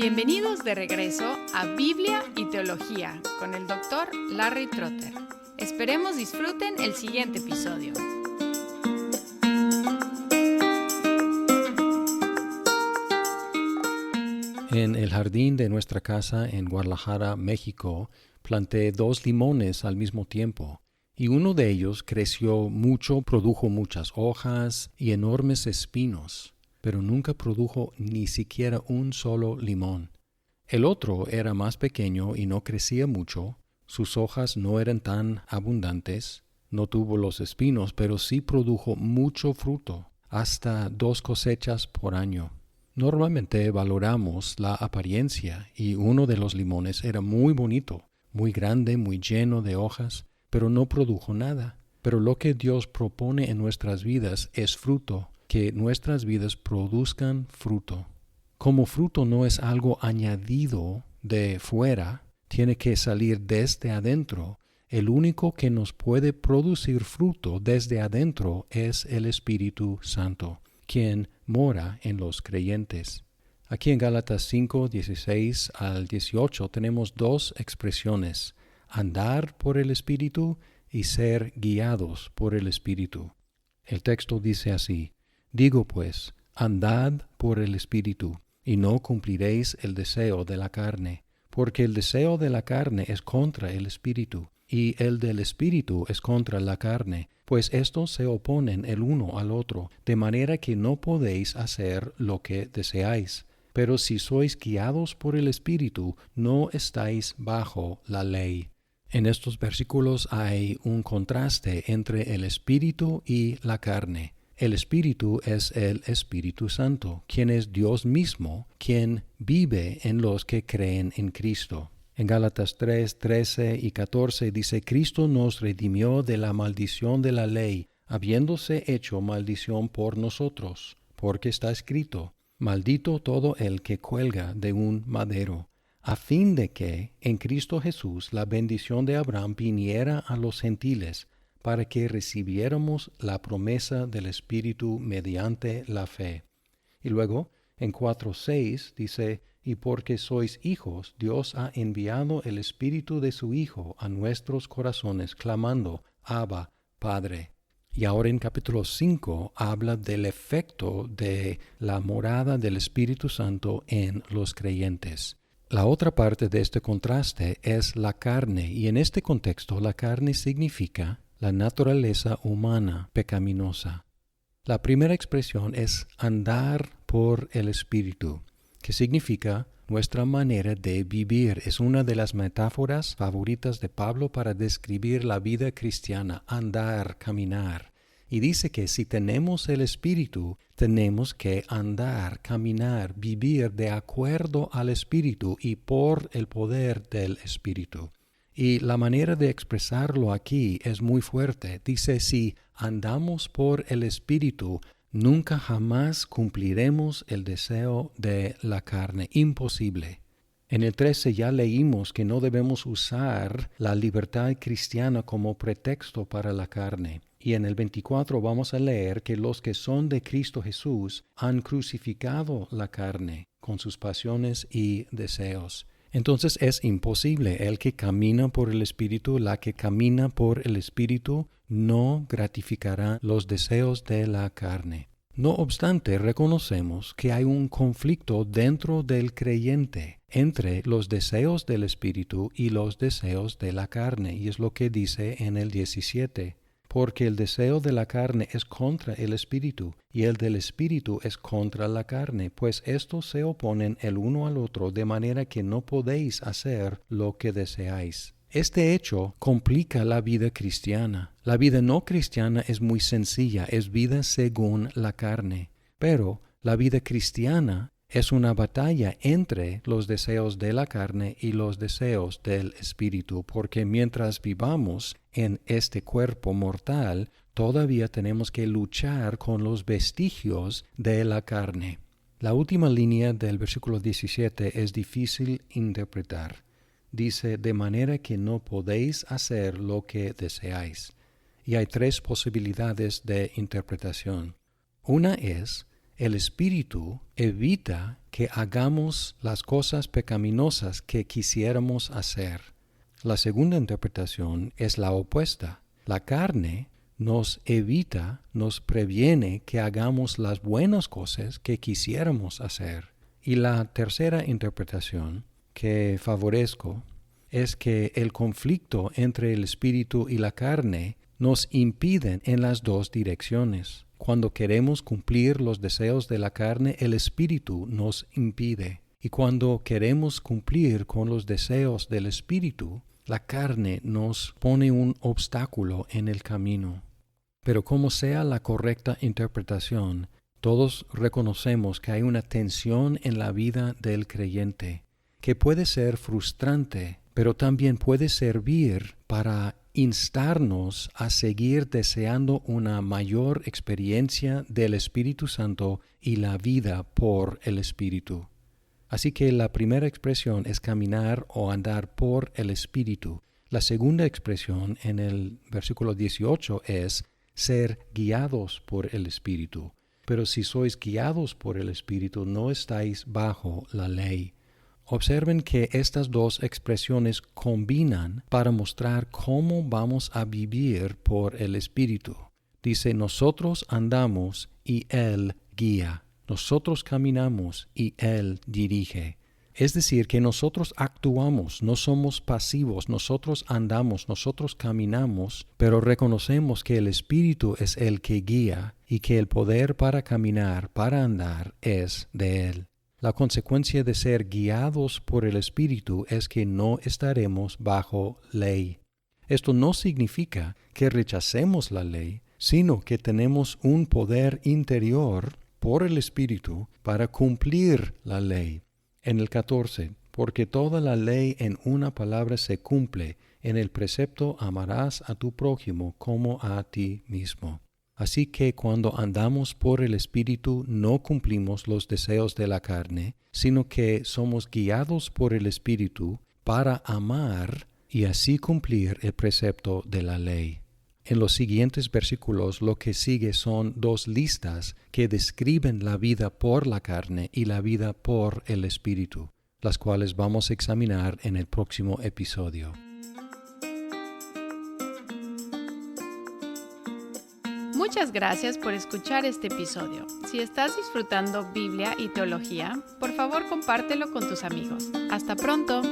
Bienvenidos de regreso a Biblia y Teología con el Dr. Larry Trotter. Esperemos disfruten el siguiente episodio. En el jardín de nuestra casa en Guadalajara, México, planté 2 limones al mismo tiempo, y uno de ellos creció mucho, produjo muchas hojas y enormes espinos, pero nunca produjo ni siquiera un solo limón. El otro era más pequeño y no crecía mucho, sus hojas no eran tan abundantes, no tuvo los espinos, pero sí produjo mucho fruto, hasta 2 cosechas por año. Normalmente valoramos la apariencia y uno de los limones era muy bonito, muy grande, muy lleno de hojas, pero no produjo nada. Pero lo que Dios propone en nuestras vidas es fruto, que nuestras vidas produzcan fruto. Como fruto no es algo añadido de fuera, tiene que salir desde adentro. El único que nos puede producir fruto desde adentro es el Espíritu Santo, quien mora en los creyentes. Aquí en Gálatas 5, 16 al 18 tenemos 2 expresiones: andar por el Espíritu y ser guiados por el Espíritu. El texto dice así: digo pues, andad por el Espíritu, y no cumpliréis el deseo de la carne, porque el deseo de la carne es contra el Espíritu, y el del Espíritu es contra la carne, pues estos se oponen el uno al otro, de manera que no podéis hacer lo que deseáis. Pero si sois guiados por el Espíritu, no estáis bajo la ley. En estos versículos hay un contraste entre el Espíritu y la carne. El Espíritu es el Espíritu Santo, quien es Dios mismo, quien vive en los que creen en Cristo. En Gálatas 3, 13 y 14 dice: Cristo nos redimió de la maldición de la ley, habiéndose hecho maldición por nosotros, porque está escrito: maldito todo el que cuelga de un madero, a fin de que en Cristo Jesús la bendición de Abraham viniera a los gentiles, para que recibiéramos la promesa del Espíritu mediante la fe. Y luego, en 4:6 dice: y porque sois hijos, Dios ha enviado el Espíritu de su Hijo a nuestros corazones, clamando: Abba, Padre. Y ahora en capítulo 5 habla del efecto de la morada del Espíritu Santo en los creyentes. La otra parte de este contraste es la carne, y en este contexto la carne significa la naturaleza humana pecaminosa. La primera expresión es andar por el Espíritu, que significa nuestra manera de vivir. Es una de las metáforas favoritas de Pablo para describir la vida cristiana: andar, caminar. Y dice que si tenemos el Espíritu, tenemos que andar, caminar, vivir de acuerdo al Espíritu y por el poder del Espíritu. Y la manera de expresarlo aquí es muy fuerte. Dice: si andamos por el Espíritu, nunca jamás cumpliremos el deseo de la carne. Imposible. En el 13 ya leímos que no debemos usar la libertad cristiana como pretexto para la carne. Y en el 24 vamos a leer que los que son de Cristo Jesús han crucificado la carne con sus pasiones y deseos. Entonces es imposible. El que camina por el Espíritu, la que camina por el Espíritu, no gratificará los deseos de la carne. No obstante, reconocemos que hay un conflicto dentro del creyente entre los deseos del Espíritu y los deseos de la carne, y es lo que dice en el 17. Porque el deseo de la carne es contra el Espíritu, y el del Espíritu es contra la carne, pues estos se oponen el uno al otro, de manera que no podéis hacer lo que deseáis. Este hecho complica la vida cristiana. La vida no cristiana es muy sencilla, es vida según la carne. Pero la vida cristiana es una batalla entre los deseos de la carne y los deseos del Espíritu, porque mientras vivamos en este cuerpo mortal, todavía tenemos que luchar con los vestigios de la carne. La última línea del versículo 17 es difícil interpretar. Dice: de manera que no podéis hacer lo que deseáis. Y hay 3 posibilidades de interpretación. Una es: el Espíritu evita que hagamos las cosas pecaminosas que quisiéramos hacer. La segunda interpretación es la opuesta. La carne nos evita, nos previene que hagamos las buenas cosas que quisiéramos hacer. Y la tercera interpretación que favorezco es que el conflicto entre el espíritu y la carne nos impiden en las dos direcciones. Cuando queremos cumplir los deseos de la carne, el espíritu nos impide. Y cuando queremos cumplir con los deseos del espíritu, la carne nos pone un obstáculo en el camino. Pero como sea la correcta interpretación, todos reconocemos que hay una tensión en la vida del creyente, que puede ser frustrante, pero también puede servir para instarnos a seguir deseando una mayor experiencia del Espíritu Santo y la vida por el Espíritu. Así que la primera expresión es caminar o andar por el Espíritu. La segunda expresión en el versículo 18 es ser guiados por el Espíritu. Pero si sois guiados por el Espíritu, no estáis bajo la ley. Observen que estas dos expresiones combinan para mostrar cómo vamos a vivir por el Espíritu. Dice, nosotros andamos y Él guía. Nosotros caminamos y Él dirige. Es decir, que nosotros actuamos, no somos pasivos, nosotros andamos, nosotros caminamos, pero reconocemos que el Espíritu es el que guía y que el poder para caminar, para andar, es de Él. La consecuencia de ser guiados por el Espíritu es que no estaremos bajo ley. Esto no significa que rechacemos la ley, sino que tenemos un poder interior por el Espíritu para cumplir la ley. En el 14, porque toda la ley en una palabra se cumple, en el precepto amarás a tu prójimo como a ti mismo. Así que cuando andamos por el Espíritu no cumplimos los deseos de la carne, sino que somos guiados por el Espíritu para amar y así cumplir el precepto de la ley. En los siguientes versículos lo que sigue son dos listas que describen la vida por la carne y la vida por el Espíritu, las cuales vamos a examinar en el próximo episodio. Muchas gracias por escuchar este episodio. Si estás disfrutando Biblia y teología, por favor compártelo con tus amigos. ¡Hasta pronto!